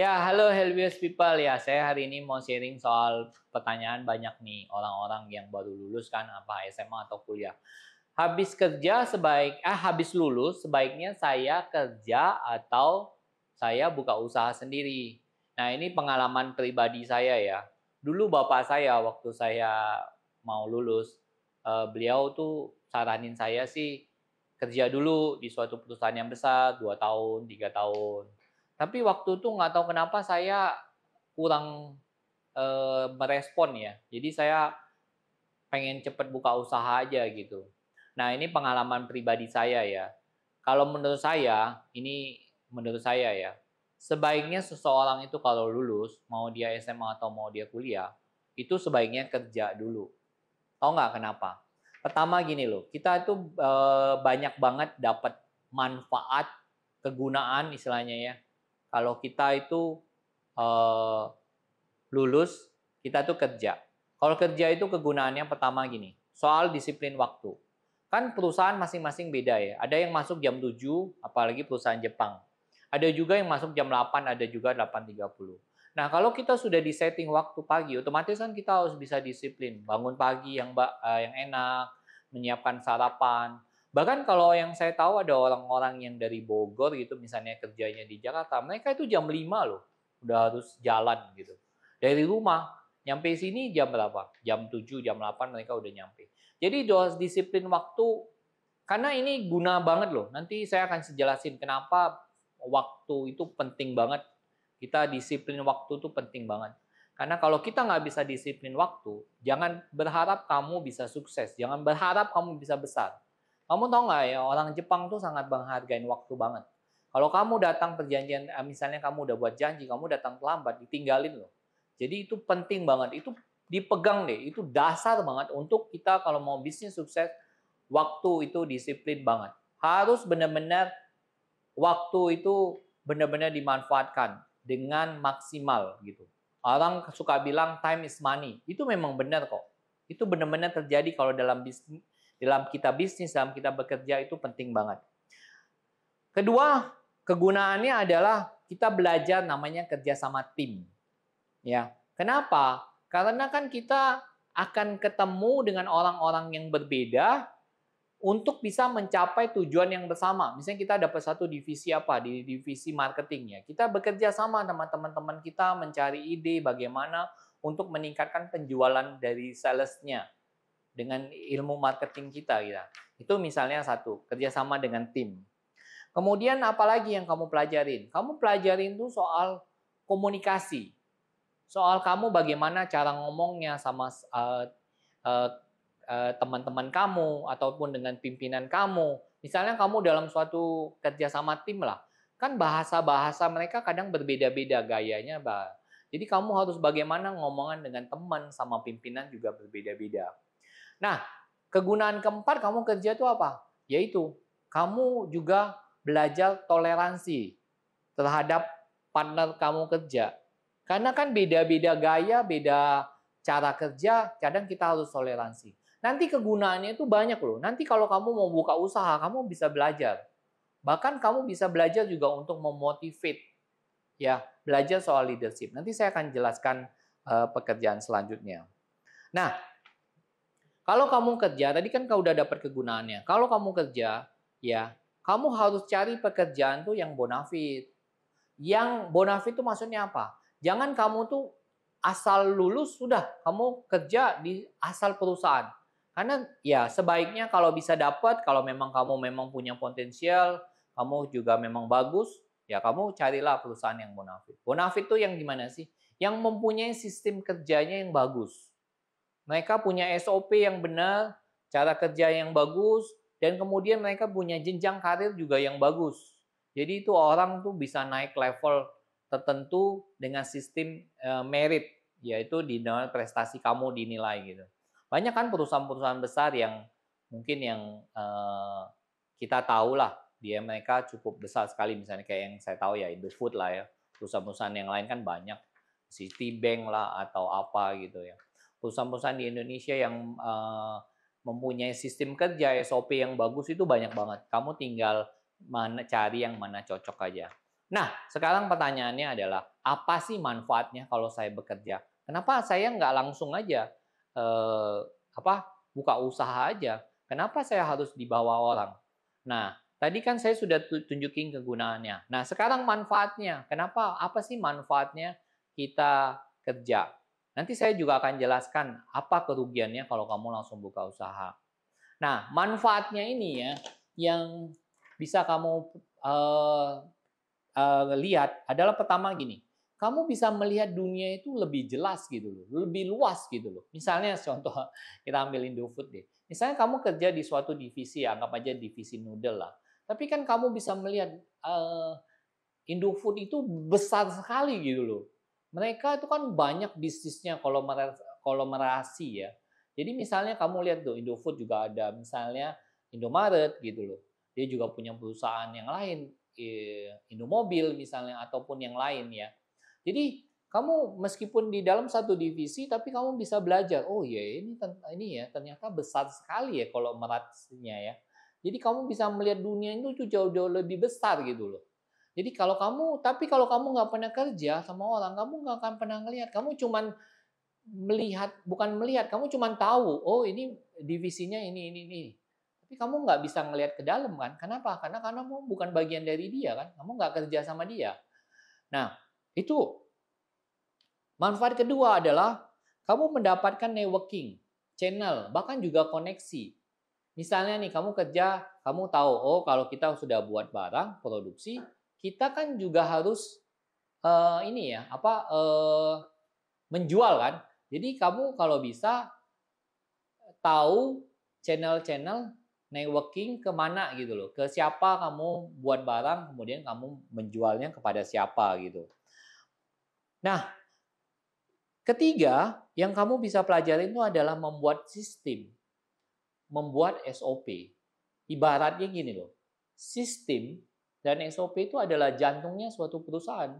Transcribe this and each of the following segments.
Ya, halo Helvius People. Ya, saya hari ini mau sharing soal pertanyaan banyak nih orang-orang yang baru lulus kan, apa SMA atau kuliah. Habis lulus sebaiknya saya kerja atau saya buka usaha sendiri. Nah, ini pengalaman pribadi saya ya. Dulu bapak saya waktu saya mau lulus, beliau tuh saranin saya sih kerja dulu di suatu perusahaan yang besar, 2 tahun, 3 tahun. Tapi waktu itu nggak tahu kenapa saya kurang, merespon ya. Jadi saya pengen cepet buka usaha aja gitu. Nah, ini pengalaman pribadi saya ya. Kalau menurut saya ya, sebaiknya seseorang itu kalau lulus, mau dia SMA atau mau dia kuliah, itu sebaiknya kerja dulu. Tahu nggak kenapa? Pertama gini loh, kita itu banyak banget dapat manfaat, kegunaan istilahnya ya. Kalau kita itu eh, lulus, kita tuh kerja. Kalau kerja itu kegunaannya pertama gini, soal disiplin waktu. Kan perusahaan masing-masing beda ya. Ada yang masuk jam 7, apalagi perusahaan Jepang. Ada juga yang masuk jam 8, ada juga 8.30. Nah, kalau kita sudah di setting waktu pagi, otomatis kan kita harus bisa disiplin. Bangun pagi yang enak, menyiapkan sarapan. Bahkan kalau yang saya tahu ada orang-orang yang dari Bogor gitu, misalnya kerjanya di Jakarta, mereka itu jam 5 loh, udah harus jalan gitu. Dari rumah, nyampe sini jam berapa? Jam 7, jam 8 mereka udah nyampe. Jadi harus disiplin waktu, karena ini guna banget loh. Nanti saya akan jelasin kenapa waktu itu penting banget. Kita disiplin waktu itu penting banget. Karena kalau kita nggak bisa disiplin waktu, jangan berharap kamu bisa sukses. Jangan berharap kamu bisa besar. Kamu tahu nggak ya, orang Jepang tuh sangat menghargai waktu banget. Kalau kamu datang perjanjian, misalnya kamu udah buat janji, kamu datang terlambat, ditinggalin loh. Jadi itu penting banget. Itu dipegang deh. Itu dasar banget untuk kita kalau mau bisnis sukses, waktu itu disiplin banget. Harus benar-benar waktu itu benar-benar dimanfaatkan dengan maksimal gitu. Orang suka bilang time is money. Itu memang benar kok. Itu benar-benar terjadi kalau dalam bisnis, dalam kita bekerja itu penting banget. Kedua, kegunaannya adalah kita belajar namanya kerja sama tim. Ya. Kenapa? Karena kan kita akan ketemu dengan orang-orang yang berbeda untuk bisa mencapai tujuan yang bersama. Misalnya kita dapat satu divisi apa, di divisi marketing ya. Kita bekerja sama sama teman-teman kita mencari ide bagaimana untuk meningkatkan penjualan dari sales-nya dengan ilmu marketing kita gitu. Itu misalnya satu, kerjasama dengan tim. Kemudian apalagi yang kamu pelajarin? Kamu pelajarin tuh soal komunikasi. Soal kamu bagaimana cara ngomongnya sama teman-teman kamu ataupun dengan pimpinan kamu. Misalnya kamu dalam suatu kerjasama tim lah, kan bahasa-bahasa mereka kadang berbeda-beda gayanya, Mbak. Jadi kamu harus bagaimana ngomongan dengan teman sama pimpinan juga berbeda-beda. Nah, kegunaan keempat kamu kerja itu apa? Yaitu kamu juga belajar toleransi terhadap partner kamu kerja. Karena kan beda-beda gaya, beda cara kerja, kadang kita harus toleransi. Nanti kegunaannya itu banyak loh. Nanti kalau kamu mau buka usaha, kamu bisa belajar. Bahkan kamu bisa belajar juga untuk memotivate, ya, belajar soal leadership. Nanti saya akan jelaskan pekerjaan selanjutnya. Nah, kalau kamu kerja, tadi kan kau udah dapat kegunaannya. Kalau kamu kerja, ya, kamu harus cari pekerjaan tuh yang bonafit. Yang bonafit itu maksudnya apa? Jangan kamu tuh asal lulus sudah kamu kerja di asal perusahaan. Karena ya sebaiknya kalau bisa dapat, kalau memang kamu memang punya potensial, kamu juga memang bagus, ya kamu carilah perusahaan yang bonafit. Bonafit itu yang gimana sih? Yang mempunyai sistem kerjanya yang bagus. Mereka punya SOP yang benar, cara kerja yang bagus, dan kemudian mereka punya jenjang karir juga yang bagus. Jadi itu orang tuh bisa naik level tertentu dengan sistem merit, yaitu di prestasi kamu dinilai gitu. Banyak kan perusahaan-perusahaan besar yang mungkin yang kita tahu lah, dia mereka cukup besar sekali, misalnya kayak yang saya tahu ya Indofood lah ya. Perusahaan-perusahaan yang lain kan banyak, Citibank lah atau apa gitu ya. Perusahaan-perusahaan di Indonesia yang mempunyai sistem kerja SOP yang bagus itu banyak banget. Kamu tinggal cari yang mana cocok aja. Nah, sekarang pertanyaannya adalah apa sih manfaatnya kalau saya bekerja? Kenapa saya nggak langsung aja eh, buka usaha aja? Kenapa saya harus dibawa orang? Nah, tadi kan saya sudah tunjukin kegunaannya. Nah, sekarang manfaatnya. Kenapa? Apa sih manfaatnya kita kerja? Nanti saya juga akan jelaskan apa kerugiannya kalau kamu langsung buka usaha. Nah, manfaatnya ini ya, yang bisa kamu lihat adalah pertama gini, kamu bisa melihat dunia itu lebih jelas gitu loh, lebih luas gitu loh. Misalnya contoh kita ambil Indofood deh. Misalnya kamu kerja di suatu divisi, anggap aja divisi noodle lah. Tapi kan kamu bisa melihat Indofood itu besar sekali gitu loh. Mereka itu kan banyak bisnisnya kolomerasi ya. Jadi misalnya kamu lihat tuh Indofood juga ada misalnya Indomaret gitu loh. Dia juga punya perusahaan yang lain, Indomobil misalnya ataupun yang lain ya. Jadi kamu meskipun di dalam satu divisi tapi kamu bisa belajar. Oh ya ini ya ternyata besar sekali ya kolomerasinya ya. Jadi kamu bisa melihat dunia itu jauh-jauh lebih besar gitu loh. Jadi kalau kamu nggak pernah kerja sama orang, kamu nggak akan pernah ngelihat. Kamu cuman bukan melihat, kamu cuman tahu, oh ini divisinya ini. Tapi kamu nggak bisa ngelihat ke dalam kan? Kenapa? Karena kamu bukan bagian dari dia kan? Kamu nggak kerja sama dia. Nah, itu manfaat kedua adalah kamu mendapatkan networking, channel, bahkan juga koneksi. Misalnya nih kamu kerja, kamu tahu, oh kalau kita sudah buat barang, produksi, kita kan juga harus menjual kan. Jadi kamu kalau bisa tahu channel-channel networking kemana gitu loh. Ke siapa kamu buat barang, kemudian kamu menjualnya kepada siapa gitu. Nah, ketiga yang kamu bisa pelajari itu adalah membuat sistem. Membuat SOP. Ibaratnya gini loh. Sistem dan SOP itu adalah jantungnya suatu perusahaan.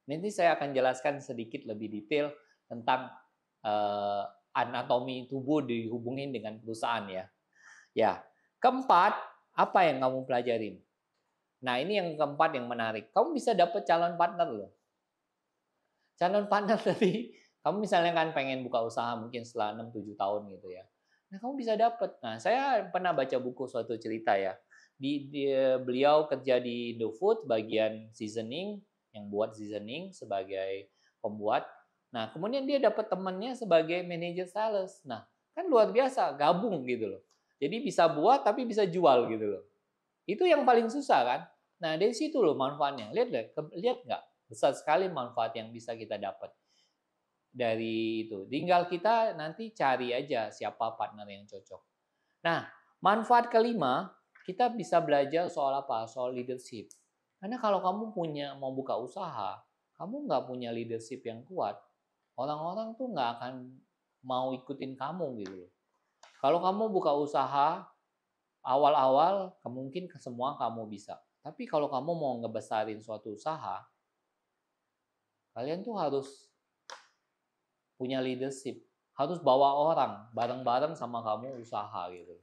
Nanti saya akan jelaskan sedikit lebih detail tentang anatomi tubuh dihubungin dengan perusahaan ya. Ya, keempat, apa yang kamu pelajarin? Nah, ini yang keempat yang menarik. Kamu bisa dapat calon partner loh. Calon partner tadi, kamu misalnya kan pengen buka usaha mungkin setelah 6-7 tahun gitu ya. Nah, kamu bisa dapat. Nah, saya pernah baca buku suatu cerita ya. Beliau kerja di Indofood bagian seasoning, yang buat seasoning sebagai pembuat. Nah, kemudian dia dapat temannya sebagai manajer sales. Nah, kan luar biasa, gabung gitu loh. Jadi bisa buat tapi bisa jual gitu loh. Itu yang paling susah kan? Nah, dari situ loh manfaatnya. Lihat nggak? Besar sekali manfaat yang bisa kita dapat dari itu. Tinggal kita nanti cari aja siapa partner yang cocok. Nah, manfaat kelima, kita bisa belajar soal apa? Soal leadership. Karena kalau kamu mau buka usaha, kamu nggak punya leadership yang kuat, orang-orang tuh nggak akan mau ikutin kamu gitu loh. Kalau kamu buka usaha, awal-awal mungkin semua kamu bisa. Tapi kalau kamu mau ngebesarin suatu usaha, kalian tuh harus punya leadership. Harus bawa orang bareng-bareng sama kamu usaha gitu.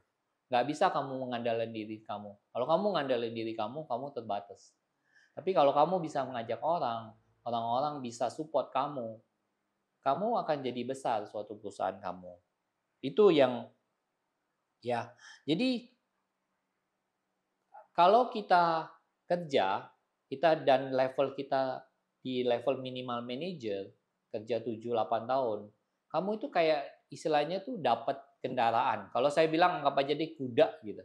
Nggak bisa kamu mengandalkan diri kamu. Kalau kamu mengandalkan diri kamu, kamu terbatas. Tapi kalau kamu bisa mengajak orang, orang-orang bisa support kamu, kamu akan jadi besar suatu perusahaan kamu. Itu yang ya. Jadi kalau kita kerja, kita dan level kita di level minimal manager, kerja 7-8 tahun, kamu itu kayak istilahnya tuh dapat kendaraan. Kalau saya bilang anggap aja deh kuda gitu.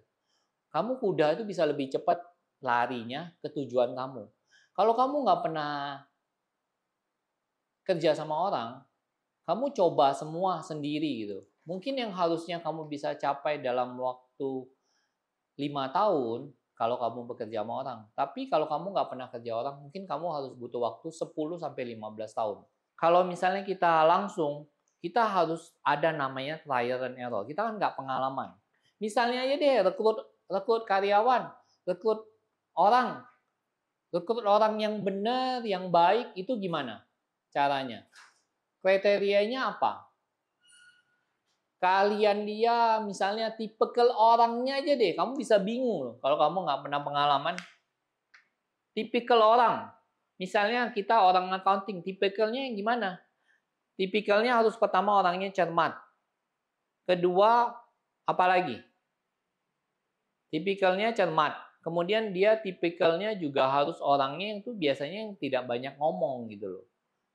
Kamu kuda itu bisa lebih cepat larinya ke tujuan kamu. Kalau kamu nggak pernah kerja sama orang, kamu coba semua sendiri gitu. Mungkin yang harusnya kamu bisa capai dalam waktu 5 tahun, kalau kamu bekerja sama orang. Tapi kalau kamu nggak pernah kerja orang, mungkin kamu harus butuh waktu 10-15 tahun. Kalau misalnya kita langsung, kita harus ada namanya trial and error. Kita kan nggak pengalaman. Misalnya aja deh, rekrut karyawan, rekrut orang, rekrut orang yang benar, yang baik, itu gimana caranya? Kriterianya apa? Kalian dia misalnya tipikal orangnya aja deh, kamu bisa bingung loh kalau kamu nggak pernah pengalaman. Tipikal orang, Misalnya kita orang accounting, tipikalnya yang gimana? Tipikalnya harus pertama orangnya cermat. Kedua, apalagi? Tipikalnya cermat. Kemudian dia tipikalnya juga harus orangnya itu biasanya yang tidak banyak ngomong gitu loh.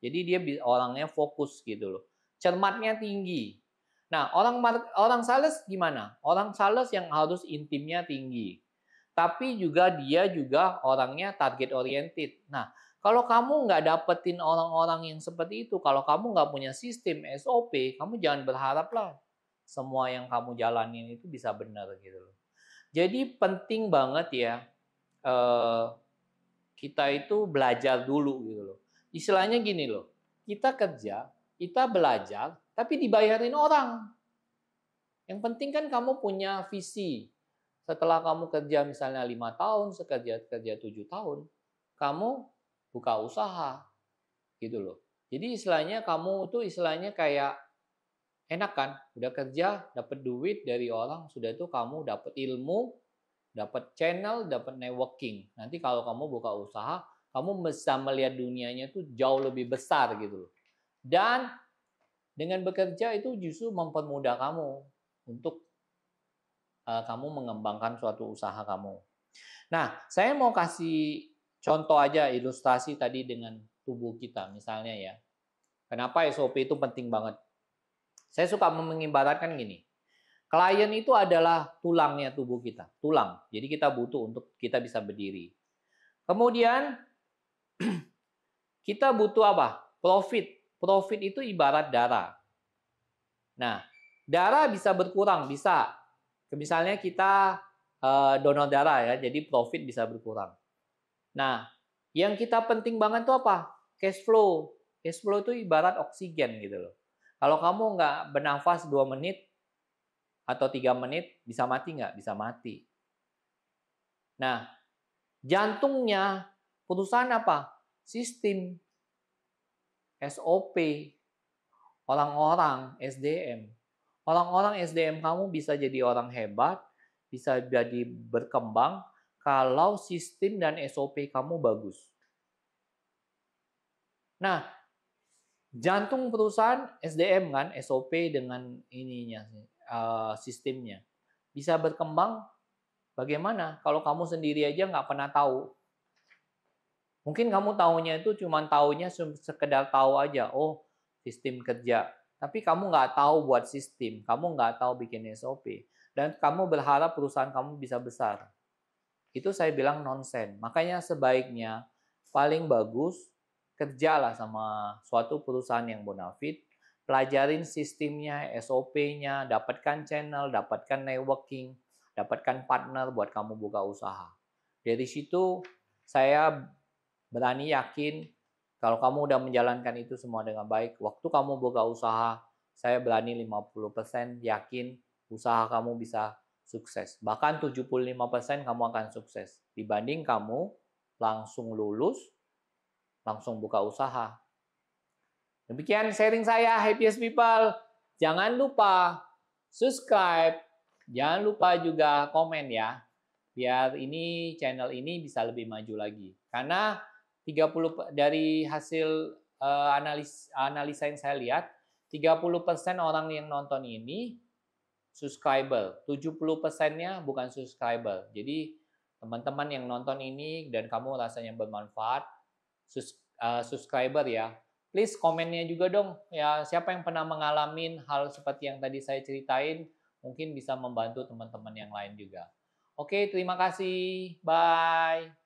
Jadi dia orangnya fokus gitu loh. Cermatnya tinggi. Nah, orang sales gimana? Orang sales yang harus intimnya tinggi. Tapi juga dia juga orangnya target oriented. Nah, kalau kamu nggak dapetin orang-orang yang seperti itu, kalau kamu nggak punya sistem SOP, kamu jangan berharap lah semua yang kamu jalanin itu bisa benar gitu loh. Jadi penting banget ya kita itu belajar dulu gitu loh. Istilahnya gini loh, kita kerja, kita belajar, tapi dibayarin orang. Yang penting kan kamu punya visi. Setelah kamu kerja misalnya 5 tahun, kerja 7 tahun, kamu buka usaha gitu loh. Jadi istilahnya kamu tuh istilahnya kayak enak kan, udah kerja, dapat duit dari orang, sudah itu kamu dapat ilmu, dapat channel, dapat networking. Nanti kalau kamu buka usaha, kamu bisa melihat dunianya tuh jauh lebih besar gitu loh. Dan dengan bekerja itu justru mempermudah kamu untuk kamu mengembangkan suatu usaha kamu. Nah, saya mau kasih contoh aja ilustrasi tadi dengan tubuh kita misalnya ya. Kenapa SOP itu penting banget? Saya suka mengibaratkan gini. Klien itu adalah tulangnya tubuh kita, tulang. Jadi kita butuh untuk kita bisa berdiri. Kemudian kita butuh apa? Profit. Profit itu ibarat darah. Nah, darah bisa berkurang, bisa. Misalnya kita donor darah ya, jadi profit bisa berkurang. Nah, yang kita penting banget itu apa? Cash flow. Cash flow itu ibarat oksigen gitu loh. Kalau kamu nggak bernafas 2 menit atau 3 menit, bisa mati nggak? Bisa mati. Nah, jantungnya perusahaan apa? Sistem, SOP, orang-orang, SDM. Orang-orang SDM kamu bisa jadi orang hebat, bisa jadi berkembang kalau sistem dan SOP kamu bagus. Nah, jantung perusahaan SDM kan, SOP dengan ininya, sistemnya. Bisa berkembang bagaimana? Kalau kamu sendiri aja nggak pernah tahu. Mungkin kamu tahunya itu cuma tahunya sekedar tahu aja, oh sistem kerja. Tapi kamu nggak tahu buat sistem, kamu nggak tahu bikin SOP. Dan kamu berharap perusahaan kamu bisa besar. Itu saya bilang nonsen. Makanya sebaiknya paling bagus kerjalah sama suatu perusahaan yang bonafit, pelajarin sistemnya, SOP-nya, dapatkan channel, dapatkan networking, dapatkan partner buat kamu buka usaha. Dari situ saya berani yakin kalau kamu udah menjalankan itu semua dengan baik, waktu kamu buka usaha, saya berani 50% yakin usaha kamu bisa sukses. Bahkan 75% kamu akan sukses dibanding kamu langsung lulus, langsung buka usaha. Demikian sharing saya, Happiest People. Jangan lupa subscribe, jangan lupa juga komen ya. Biar ini channel ini bisa lebih maju lagi. Karena 30 dari hasil analisa yang saya lihat, 30% orang yang nonton ini subscriber, 70%-nya bukan subscriber. Jadi teman-teman yang nonton ini dan kamu rasanya bermanfaat, subscriber ya. Please komennya juga dong. Ya, siapa yang pernah mengalami hal seperti yang tadi saya ceritain, mungkin bisa membantu teman-teman yang lain juga. Oke, terima kasih. Bye.